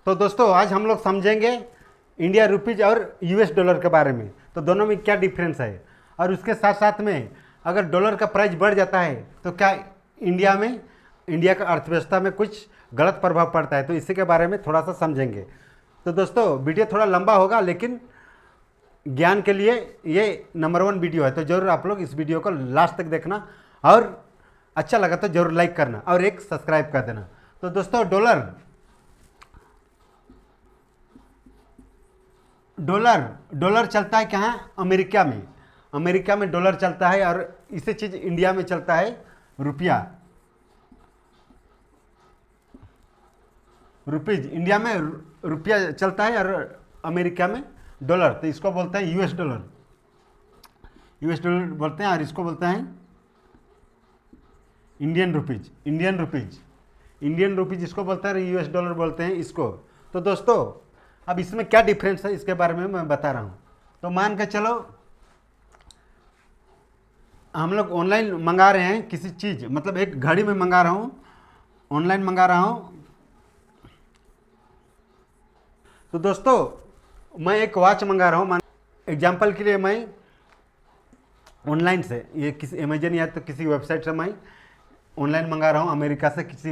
तो दोस्तों आज हम लोग समझेंगे इंडिया रुपीज और यूएस डॉलर के बारे में, तो दोनों में क्या डिफरेंस है, और उसके साथ साथ में अगर डॉलर का प्राइस बढ़ जाता है तो क्या इंडिया का अर्थव्यवस्था में कुछ गलत प्रभाव पड़ता है, तो इसी के बारे में थोड़ा सा समझेंगे। तो दोस्तों वीडियो थोड़ा लंबा होगा, लेकिन ज्ञान के लिए ये नंबर 1 वीडियो है, तो ज़रूर आप लोग इस वीडियो को लास्ट तक देखना, और अच्छा लगा तो ज़रूर लाइक करना और एक सब्सक्राइब कर देना। तो दोस्तों डॉलर चलता है कहाँ? अमेरिका में डॉलर चलता है, और इसी चीज़ इंडिया में चलता है रुपीज। इंडिया में रुपया चलता है और अमेरिका में डॉलर, तो इसको बोलते हैं यूएस डॉलर बोलते हैं, और इसको बोलते हैं इंडियन रुपीज इसको बोलते हैं, यूएस डॉलर बोलते हैं इसको। तो दोस्तों अब इसमें क्या डिफरेंस है इसके बारे में मैं बता रहा हूँ। तो मान के चलो हम लोग ऑनलाइन मंगा रहे हैं किसी चीज़, मतलब एक घड़ी में मंगा रहा हूँ, ऑनलाइन मंगा रहा हूँ। तो दोस्तों मैं एक वॉच मंगा रहा हूँ, एग्जाम्पल के लिए मैं ऑनलाइन से, ये किसी अमेजन या तो किसी वेबसाइट से मैं ऑनलाइन मंगा रहा हूँ, अमेरिका से किसी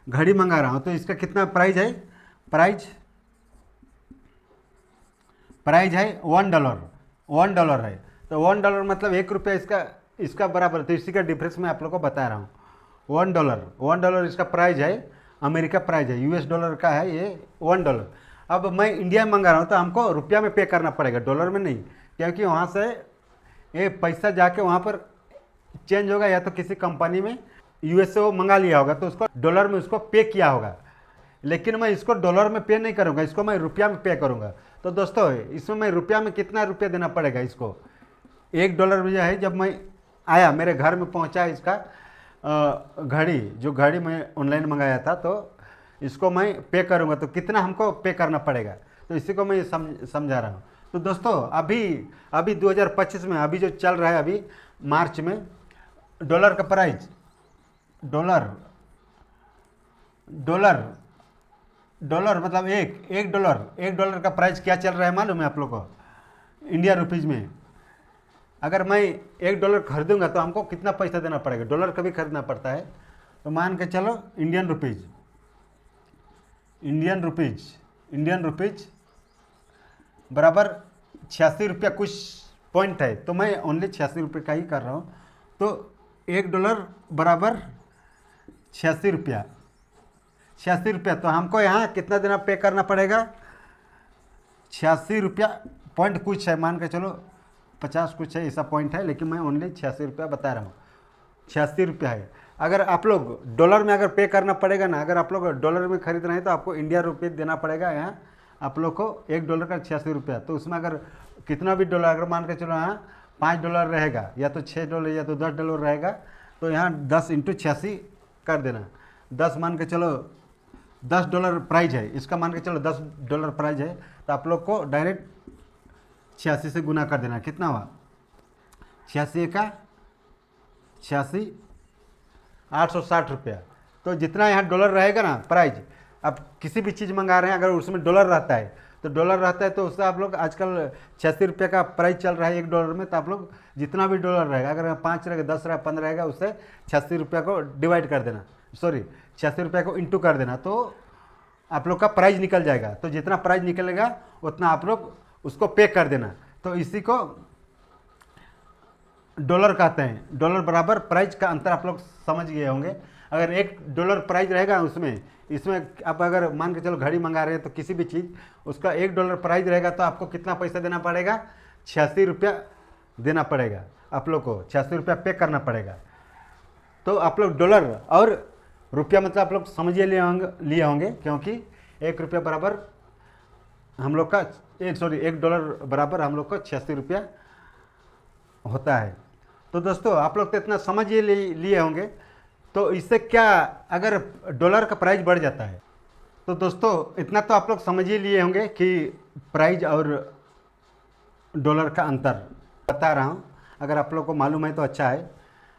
घड़ी मंगा रहा हूँ। तो इसका कितना प्राइस है? प्राइस है $1 है। तो $1 मतलब ₹1 इसका बराबर। तो इसी का डिफरेंस मैं आप लोगों को बता रहा हूँ। $1 इसका प्राइस है, अमेरिका प्राइस है, यूएस डॉलर का है ये $1। अब मैं इंडिया में मंगा रहा हूँ तो हमको रुपया में पे करना पड़ेगा, डॉलर में नहीं, क्योंकि वहाँ से ये पैसा जाके वहाँ पर चेंज होगा, या तो किसी कंपनी में यूएस से वो मंगा लिया होगा तो उसको डॉलर में उसको पे किया होगा। लेकिन मैं इसको डॉलर में पे नहीं करूँगा, इसको मैं रुपया में पे करूँगा। तो दोस्तों इसमें मैं रुपया में कितना रुपया देना पड़ेगा इसको? $1 जो है, जब मैं आया मेरे घर में पहुँचा इसका घड़ी मैं ऑनलाइन मंगाया था, तो इसको मैं पे करूँगा तो कितना हमको पे करना पड़ेगा, तो इसी को मैं समझा रहा हूँ। तो दोस्तों अभी 2025 में अभी जो चल रहा है, अभी मार्च में डॉलर का प्राइस डॉलर मतलब एक डॉलर का प्राइस क्या चल रहा है मालूम है आप लोग को? इंडिया रुपीज़ में अगर मैं $1 खरीदूंगा तो हमको कितना पैसा देना पड़ेगा? डॉलर कभी खरीदना पड़ता है। तो मान के चलो इंडियन रुपीज़ बराबर ₹86 कुछ पॉइंट है, तो मैं ओनली ₹86 का ही कर रहा हूँ। तो $1 बराबर ₹86। तो हमको यहाँ कितना देना पे करना पड़ेगा? ₹86 पॉइंट कुछ है, मान के चलो 50 कुछ है, ऐसा पॉइंट है, लेकिन मैं ओनली ₹86 बता रहा हूँ। ₹86 है। अगर आप लोग डॉलर में अगर पे करना पड़ेगा ना, अगर आप लोग डॉलर में खरीद रहे हैं तो आपको इंडिया रुपये देना पड़ेगा यहाँ आप लोग को $1 का ₹86। तो उसमें अगर कितना भी डॉलर, अगर मान के चलो यहाँ $5 रहेगा, या तो $6 या तो $10 रहेगा, तो यहाँ 10 × 86 कर देना। 10 मान के चलो $10 प्राइस है, इसका मान के चलो $10 प्राइस है, तो आप लोग को डायरेक्ट 86 से गुना कर देना। कितना हुआ? 86 का 86 ₹860। तो जितना यहाँ डॉलर रहेगा ना प्राइस, अब किसी भी चीज़ मंगा रहे हैं अगर उसमें डॉलर रहता है तो उससे आप लोग आजकल ₹86 का प्राइस चल रहा है $1 में, तो आप लोग जितना भी डॉलर रहेगा, अगर 5 रहेगा, 10 रहेगा, 15 रहेगा, उससे ₹86 को डिवाइड कर देना, ₹86 को इंटू कर देना, तो आप लोग का प्राइस निकल जाएगा। तो जितना प्राइस निकलेगा उतना आप लोग उसको पे कर देना। तो इसी को डॉलर कहते हैं। डॉलर बराबर प्राइस का अंतर आप लोग समझ गए होंगे। अगर $1 प्राइस रहेगा इसमें आप अगर मान के चलो घड़ी मंगा रहे हैं तो किसी भी चीज़, उसका $1 प्राइस रहेगा, तो आपको कितना पैसा देना पड़ेगा? ₹86 देना पड़ेगा, आप लोग को ₹86 पे करना पड़ेगा। तो आप लोग डॉलर और रुपया मतलब आप लोग समझ लिए होंगे, क्योंकि ₹1 बराबर हम लोग का $1 बराबर हम लोग को ₹86 होता है। तो दोस्तों आप लोग तो इतना समझ ही लिए होंगे। तो इससे क्या, अगर डॉलर का प्राइस बढ़ जाता है, तो दोस्तों इतना तो आप लोग समझ ही लिए होंगे कि प्राइस और डॉलर का अंतर बता रहा हूँ। अगर आप लोग को मालूम है तो अच्छा है।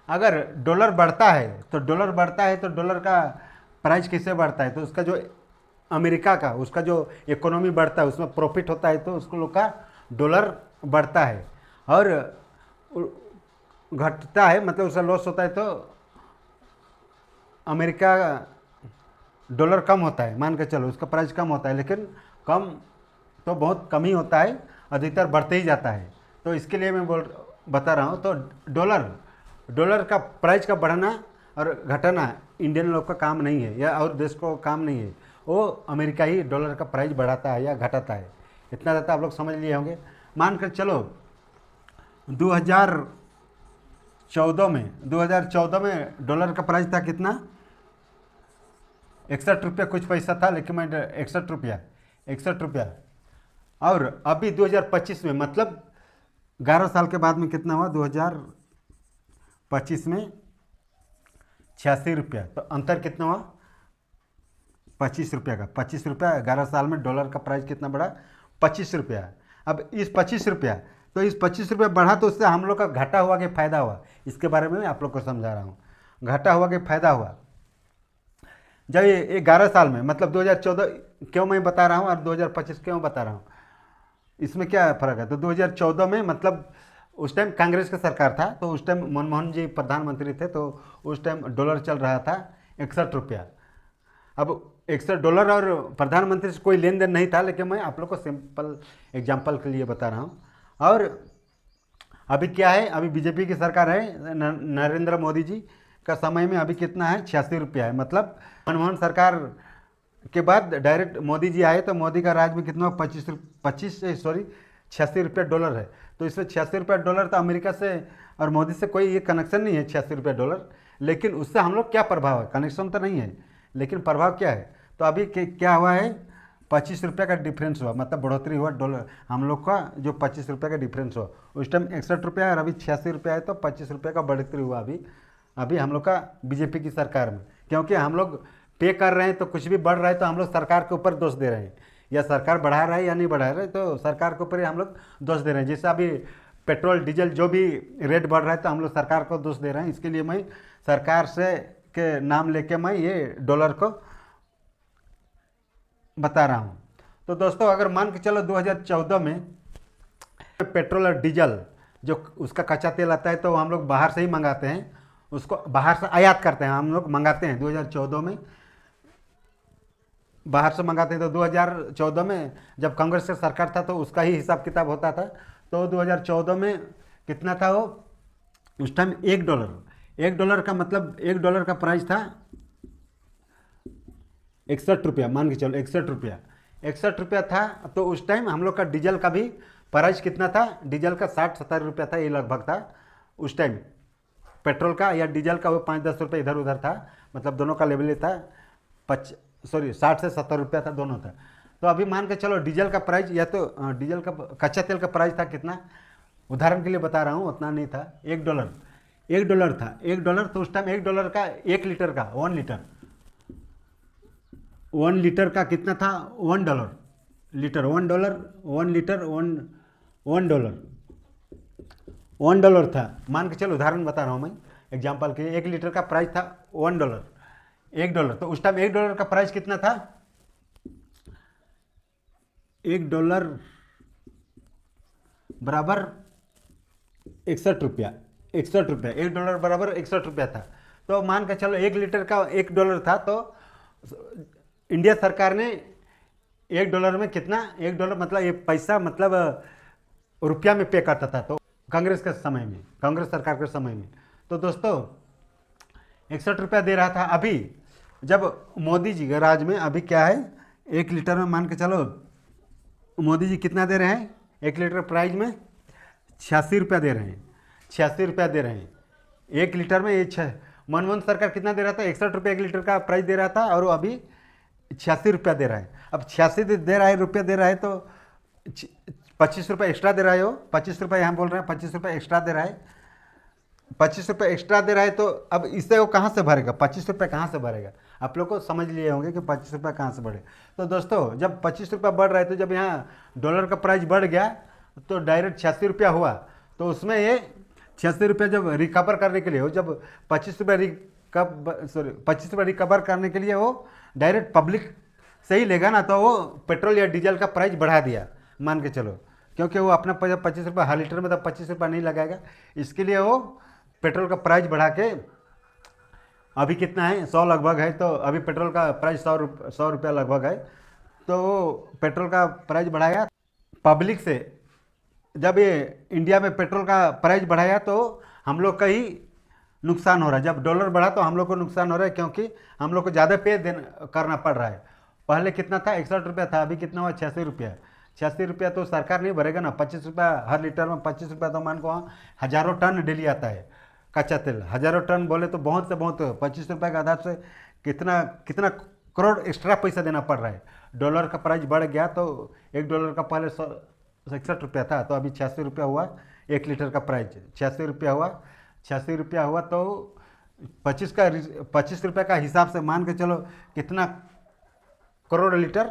अगर डॉलर बढ़ता है तो डॉलर का प्राइस किससे बढ़ता है, तो उसका जो अमेरिका का उसका जो इकोनॉमी बढ़ता है उसमें प्रॉफिट होता है, तो उसको लोग का डॉलर बढ़ता है। और घटता है मतलब उसका लॉस होता है, तो अमेरिका डॉलर कम होता है, मान के चलो उसका प्राइस कम होता है, लेकिन कम तो बहुत कम ही होता है, अधिकतर बढ़ते ही जाता है। तो इसके लिए मैं बता रहा हूँ। तो डॉलर का प्राइस का बढ़ना और घटना इंडियन लोग का काम नहीं है या और देश को काम नहीं है, वो अमेरिका ही डॉलर का प्राइस बढ़ाता है या घटाता है। इतना ज़्यादा आप लोग समझ लिए होंगे। मान कर चलो 2014 में डॉलर का प्राइस था कितना, 61 रुपया कुछ पैसा था, लेकिन मैं 61 रुपया। और अभी 2025 में मतलब 11 साल के बाद में कितना हुआ, 2025 में 86 रुपया। तो अंतर कितना हुआ, 25 रुपया का। 25 रुपया 11 साल में डॉलर का प्राइस कितना बढ़ा, 25 रुपया। अब इस 25 रुपया, तो इस 25 रुपया बढ़ा तो उससे हम लोग का घाटा हुआ कि फायदा हुआ, इसके बारे में आप लोग को समझा रहा हूँ। घाटा हुआ कि फायदा हुआ। जब ये 11 साल में मतलब 2014 क्यों मैं बता रहा हूँ और 2025 क्यों बता रहा हूँ, इसमें क्या फ़र्क है। तो 2014 में मतलब उस टाइम कांग्रेस का सरकार था, तो उस टाइम मनमोहन जी प्रधानमंत्री थे, तो उस टाइम डॉलर चल रहा था 61 रुपया। अब 61 डॉलर और प्रधानमंत्री से कोई लेन देन नहीं था, लेकिन मैं आप लोग को सिंपल एग्जांपल के लिए बता रहा हूँ। और अभी क्या है, अभी बीजेपी की सरकार है, नरेंद्र मोदी जी का समय में अभी कितना है, 86 रुपया है। मतलब मनमोहन सरकार के बाद डायरेक्ट मोदी जी आए, तो मोदी का राज में कितना 86 रुपया डॉलर है। तो इसमें 86 रुपया डॉलर तो अमेरिका से और मोदी से कोई ये कनेक्शन नहीं है 86 रुपया डॉलर, लेकिन उससे हम लोग क्या प्रभाव है, कनेक्शन तो नहीं है, लेकिन प्रभाव क्या है। तो अभी क्या हुआ है, 25 रुपये का डिफरेंस हुआ, मतलब बढ़ोतरी हुआ डॉलर हम लोग का, जो 25 रुपये का डिफरेंस हुआ। उस टाइम 61 रुपया और अभी 86 रुपया है, तो 25 रुपये का बढ़ोतरी हुआ अभी हम लोग का बीजेपी की सरकार में। क्योंकि हम लोग पे कर रहे हैं, तो कुछ भी बढ़ रहा है तो हम लोग सरकार के ऊपर दोष दे रहे हैं, या सरकार बढ़ा रहा है या नहीं बढ़ा रहा है, तो सरकार के ऊपर ही हम लोग दोष दे रहे हैं। जैसे अभी पेट्रोल डीजल जो भी रेट बढ़ रहा है, तो हम लोग सरकार को दोष दे रहे हैं। इसके लिए मैं सरकार से के नाम लेके मैं ये डॉलर को बता रहा हूँ। तो दोस्तों अगर मान के चलो 2014 में पेट्रोल और डीजल जो उसका कच्चा तेल आता है, तो हम लोग बाहर से ही मंगाते हैं, उसको बाहर से आयात करते हैं, हम लोग मंगाते हैं। 2014 में बाहर से मंगाते हैं। तो 2014 में जब कांग्रेस का सरकार था, तो उसका ही हिसाब किताब होता था। तो 2014 में कितना था वो, उस टाइम $1 का मतलब $1 का प्राइस था 61 रुपया, मान के चलो 61 रुपया था। तो उस टाइम हम लोग का डीजल का भी प्राइस कितना था, डीजल का 60-70 रुपया था, ये लगभग था उस टाइम। पेट्रोल का या डीजल का वो 5-10 रुपये इधर उधर था, मतलब दोनों का लेवल था 60 से 70 रुपया था, दोनों था। तो अभी मान के चलो डीजल का प्राइस, या तो डीजल का कच्चा तेल का प्राइस था कितना, उदाहरण के लिए बता रहा हूँ, उतना नहीं था, $1 था। $1 तो उस टाइम $1 का 1 लीटर का 1 लीटर का कितना था, $1 लीटर, $1 था। मान के चलो उदाहरण बता रहा हूँ मैं एग्जाम्पल के, 1 लीटर का प्राइस था $1। तो उस टाइम $1 का प्राइस कितना था, $1 बराबर 61 रुपया। $1 बराबर 61 रुपया था। तो मान के चलो 1 लीटर का $1 था, तो इंडिया सरकार ने $1 में कितना, $1 मतलब ये पैसा मतलब रुपया में पे करता था, तो कांग्रेस के समय में, कांग्रेस सरकार के समय में। तो दोस्तों 61 रुपया दे रहा था। अभी जब मोदी जी के राज में अभी क्या है, 1 लीटर में मान के चलो मोदी जी कितना दे रहे हैं, 1 लीटर प्राइस में 86 रुपया दे रहे हैं, 1 लीटर में। ये मनमोहन सरकार कितना दे रहा था, 61 रुपये 1 लीटर का प्राइस दे रहा था, और वो अभी 86 रुपया दे रहा है। अब 86 दे रहा है, रुपया दे रहा है, तो 25 रुपये एक्स्ट्रा दे रहा है वो, 25 रुपये यहाँ बोल रहे हैं, 25 रुपये एक्स्ट्रा दे रहा है, 25 रुपये एक्स्ट्रा दे रहा है। तो अब इससे वो कहाँ से भरेगा, 25 रुपये कहाँ से भरेगा, आप लोग को समझ लिए होंगे कि 25 रुपये कहाँ से बढ़े। तो दोस्तों जब 25 रुपया बढ़ रहा है, तो जब यहाँ डॉलर का प्राइस बढ़ गया, तो डायरेक्ट 86 रुपया हुआ। तो उसमें ये 86 रुपया जब रिकवर करने के लिए हो, जब 25 रुपया ₹25 रिकवर करने के लिए वो डायरेक्ट पब्लिक से ही लेगा ना, तो वो पेट्रोल या डीजल का प्राइस बढ़ा दिया मान के चलो, क्योंकि वो अपना ₹25 हर लीटर में तो ₹25 नहीं लगाएगा, इसके लिए वो पेट्रोल का प्राइस बढ़ा के अभी कितना है 100 लगभग है, तो अभी पेट्रोल का प्राइस 100 रुपया लगभग है, तो वो पेट्रोल का प्राइस बढ़ाया पब्लिक से। जब ये इंडिया में पेट्रोल का प्राइस बढ़ाया तो हम लोग का ही नुकसान हो रहा है। जब डॉलर बढ़ा तो हम लोग को नुकसान हो रहा है, क्योंकि हम लोग को ज़्यादा पे करना पड़ रहा है। पहले कितना था 61 रुपया था, अभी कितना हुआ 86 रुपया। 86 रुपया तो सरकार नहीं भरेगा ना, 25 रुपया हर लीटर में 25 रुपया, तो मान को वहाँ हज़ारों टन डेली आता है कच्चा तेल, हज़ारों टन बोले तो बहुत से बहुत 25 रुपये के आधार से कितना कितना करोड़ एक्स्ट्रा पैसा देना पड़ रहा है। डॉलर का प्राइस बढ़ गया तो $1 का पहले 61 रुपया था, तो अभी 86 रुपया हुआ 1 लीटर का प्राइस, 86 रुपया हुआ। 86 रुपया हुआ तो 25 रुपये का हिसाब से मान के चलो कितना करोड़ लीटर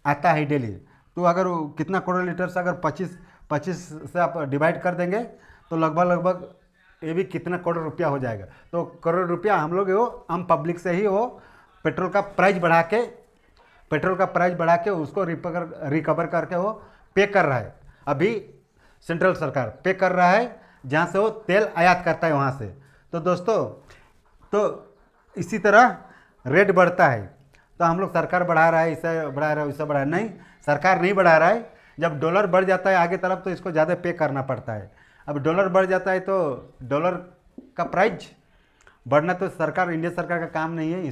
आता है डेली। तो अगर कितना करोड़ लीटर से अगर 25 से आप डिवाइड कर देंगे तो लगभग ये भी कितना करोड़ रुपया हो जाएगा। तो करोड़ रुपया हम लोग हम पब्लिक से ही वो पेट्रोल का प्राइस बढ़ा के उसको रिकवर करके वो पे कर रहा है। अभी सेंट्रल सरकार पे कर रहा है, जहाँ से वो तेल आयात करता है वहाँ से। तो दोस्तों, तो इसी तरह रेट बढ़ता है, तो हम लोग सरकार बढ़ा रहा है, इसे बढ़ा रहा है, वैसे बढ़ा, नहीं, सरकार नहीं बढ़ा रहा है। जब डॉलर बढ़ जाता है आगे तरफ तो इसको ज़्यादा पे करना पड़ता है। अब डॉलर बढ़ जाता है तो डॉलर का प्राइस बढ़ना तो इंडिया सरकार का काम नहीं है।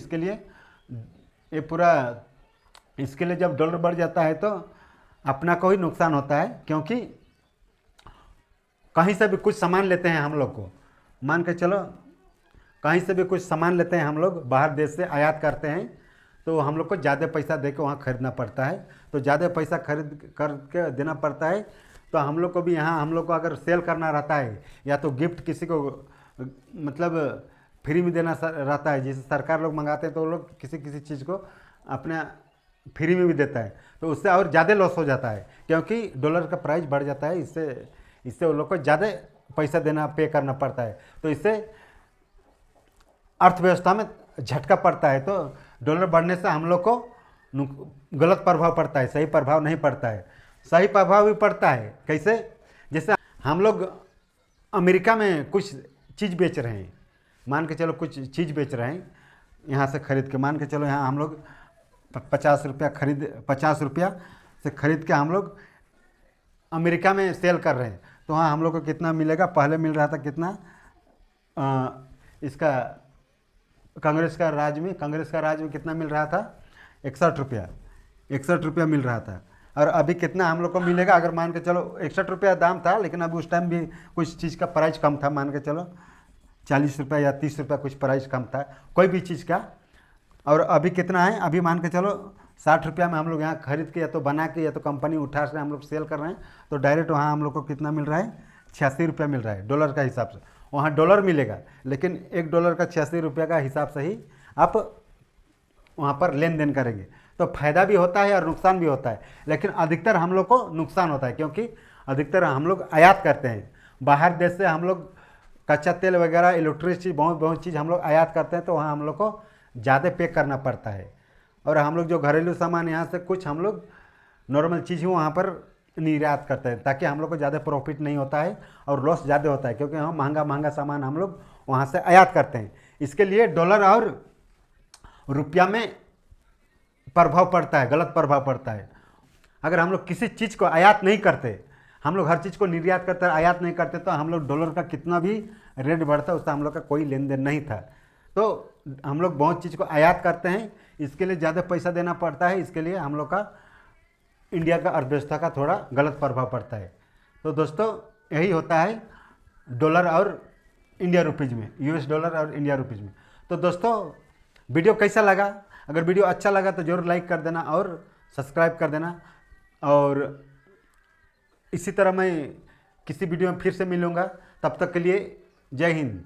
इसके लिए जब डॉलर बढ़ जाता है तो अपना को ही नुकसान होता है, क्योंकि कहीं से भी कुछ सामान लेते हैं हम लोग को, मान के चलो कहीं से भी कुछ सामान लेते हैं हम लोग, बाहर देश से आयात करते हैं, तो हम लोग को ज़्यादा पैसा दे के वहाँ खरीदना पड़ता है। तो ज़्यादा पैसा खरीद करके देना पड़ता है। तो हम लोग को भी यहाँ हम लोग को अगर सेल करना रहता है या तो गिफ्ट किसी को मतलब फ्री में देना रहता है, जैसे सरकार लोग मंगाते हैं तो वो लोग किसी चीज़ को अपने फ्री में भी देता है, तो उससे और ज़्यादा लॉस हो जाता है, क्योंकि डॉलर का प्राइस बढ़ जाता है। इससे वो लोग को ज़्यादा पैसा पे करना पड़ता है, तो इससे अर्थव्यवस्था में झटका पड़ता है। तो डॉलर बढ़ने से हम लोग को गलत प्रभाव पड़ता है, सही प्रभाव नहीं पड़ता है। सही प्रभाव भी पड़ता है कैसे, जैसे हम लोग अमेरिका में कुछ चीज़ बेच रहे हैं, मान के चलो कुछ चीज़ बेच रहे हैं यहाँ से खरीद के, मान के चलो यहाँ हम लोग 50 रुपया से खरीद के हम लोग अमेरिका में सेल कर रहे हैं, तो वहाँ हम लोग को कितना मिलेगा, पहले मिल रहा था कितना इसका कांग्रेस का राज में कितना मिल रहा था 61 रुपया मिल रहा था। और अभी कितना हम लोग को मिलेगा, अगर मान के चलो 61 रुपया दाम था, लेकिन अभी उस टाइम भी कुछ चीज़ का प्राइस कम था, मान के चलो 40 रुपया या 30 रुपया कुछ प्राइस कम था कोई भी चीज़ का। और अभी कितना है, अभी मान के चलो 60 रुपया में हम लोग यहाँ खरीद के या तो बना के या तो कंपनी उठा से हम लोग सेल कर रहे हैं, तो डायरेक्ट वहाँ हम लोग को कितना मिल रहा है 86 रुपया मिल रहा है डॉलर का हिसाब से। वहाँ डॉलर मिलेगा, लेकिन $1 का 86 रुपया का हिसाब से ही आप वहाँ पर लेन देन करेंगे, तो फ़ायदा भी होता है और नुकसान भी होता है। लेकिन अधिकतर हम लोग को नुकसान होता है, क्योंकि अधिकतर हम लोग आयात करते हैं बाहर देश से, हम लोग कच्चा तेल वगैरह इलेक्ट्रिसिटी बहुत चीज़ हम लोग आयात करते हैं, तो वहाँ हम लोग को ज़्यादा पे करना पड़ता है। और हम लोग जो घरेलू सामान यहाँ से कुछ हम लोग नॉर्मल चीज़ वहाँ पर निर्यात करते हैं, ताकि हम लोग को ज़्यादा प्रॉफिट नहीं होता है और लॉस ज़्यादा होता है, क्योंकि हम महंगा सामान हम लोग वहाँ से आयात करते हैं। इसके लिए डॉलर और रुपया में प्रभाव पड़ता है, गलत प्रभाव पड़ता है। अगर हम लोग किसी चीज़ को आयात नहीं करते, हम लोग हर चीज़ को निर्यात करते आयात नहीं करते, तो हम लोग डॉलर का कितना भी रेट बढ़ता उससे हम लोग का कोई लेन देन नहीं था। तो हम लोग बहुत चीज़ को आयात करते हैं, इसके लिए ज़्यादा पैसा देना पड़ता है, इसके लिए हम लोग का इंडिया का अर्थव्यवस्था का थोड़ा गलत प्रभाव पड़ता है। तो दोस्तों, यही होता है डॉलर और इंडिया रुपीज़ में, US डॉलर और इंडिया रुपीज़ में। तो दोस्तों, वीडियो कैसा लगा? अगर वीडियो अच्छा लगा तो ज़रूर लाइक कर देना और सब्सक्राइब कर देना। और इसी तरह मैं किसी वीडियो में फिर से मिलूँगा, तब तक के लिए जय हिंद।